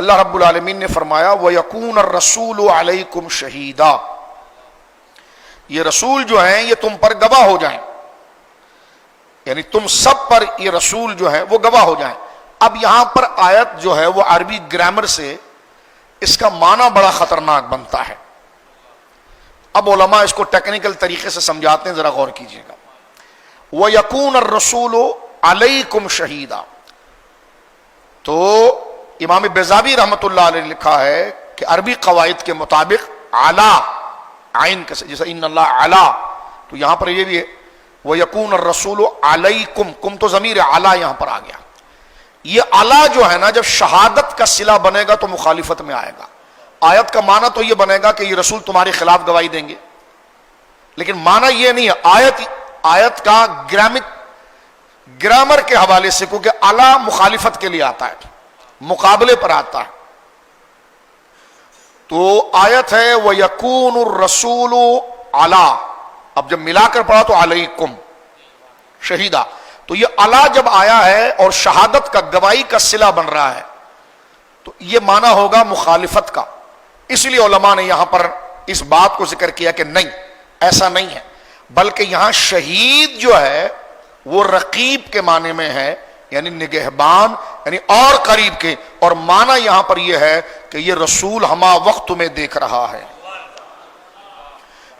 اللہ رب العالمین نے فرمایا وَيَكُونَ الرَّسُولُ عَلَيْكُمْ شَهِيدًا، یہ رسول جو ہیں یہ تم پر گواہ ہو جائیں، یعنی تم سب پر یہ رسول جو ہے وہ گواہ ہو جائیں۔ اب یہاں پر آیت جو ہے وہ عربی گرامر سے اس کا معنی بڑا خطرناک بنتا ہے۔ اب علماء اس کو ٹیکنیکل طریقے سے سمجھاتے ہیں، ذرا غور کیجیے گا۔ وَيَكُونَ الرَّسُولُ عَلَيْكُمْ شَهِيدًا، تو امام بیضاوی رحمۃ اللہ علیہ نے لکھا ہے کہ عربی قواعد کے مطابق علا، عین کے جیسے ان اللہ علا، تو یہاں پر یہ بھی ہے وَيَكُونَ الرَّسُولُ عَلَيْكُمْ، کم تو ضمیر علا یہاں پر آ گیا۔ یہ علا جو ہے نا جب شہادت کا صلہ بنے گا تو مخالفت میں آئے گا۔ آیت کا معنی تو یہ بنے گا کہ یہ رسول تمہارے خلاف گواہی دیں گے، لیکن معنی یہ نہیں ہے۔ آیت کا گرامر کے حوالے سے، کیونکہ علا مخالفت کے لیے آتا ہے، مقابلے پر آتا ہے، تو آیت ہے وَيَكُونُ الرَّسُولُ عَلَىٰ، اب جب ملا کر پڑھا تو عَلَيْكُمْ شہیدہ، تو یہ علا جب آیا ہے اور شہادت کا گواہی کا صلہ بن رہا ہے تو یہ معنی ہوگا مخالفت کا۔ اس لیے علماء نے یہاں پر اس بات کو ذکر کیا کہ نہیں، ایسا نہیں ہے، بلکہ یہاں شہید جو ہے وہ رقیب کے معنی میں ہے، یعنی نگہبان، یعنی اور قریب کے، اور معنی یہاں پر یہ ہے کہ یہ رسول ہما وقت تمہیں دیکھ رہا ہے۔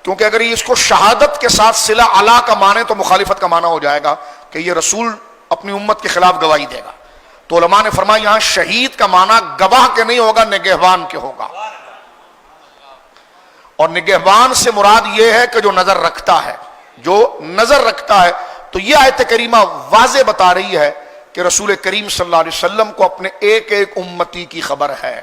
کیونکہ اگر اس کو شہادت کے ساتھ صلہ علا کا معنی تو مخالفت کا معنی ہو جائے گا کہ یہ رسول اپنی امت کے خلاف گواہی دے گا۔ تو علماء نے فرمایا یہاں شہید کا معنی گواہ کے نہیں ہوگا، نگہبان کے ہوگا، اور نگہبان سے مراد یہ ہے کہ جو نظر رکھتا ہے، جو نظر رکھتا ہے۔ تو یہ آیت کریمہ واضح بتا رہی ہے کہ رسول کریم صلی اللہ علیہ وسلم کو اپنے ایک ایک امتی کی خبر ہے۔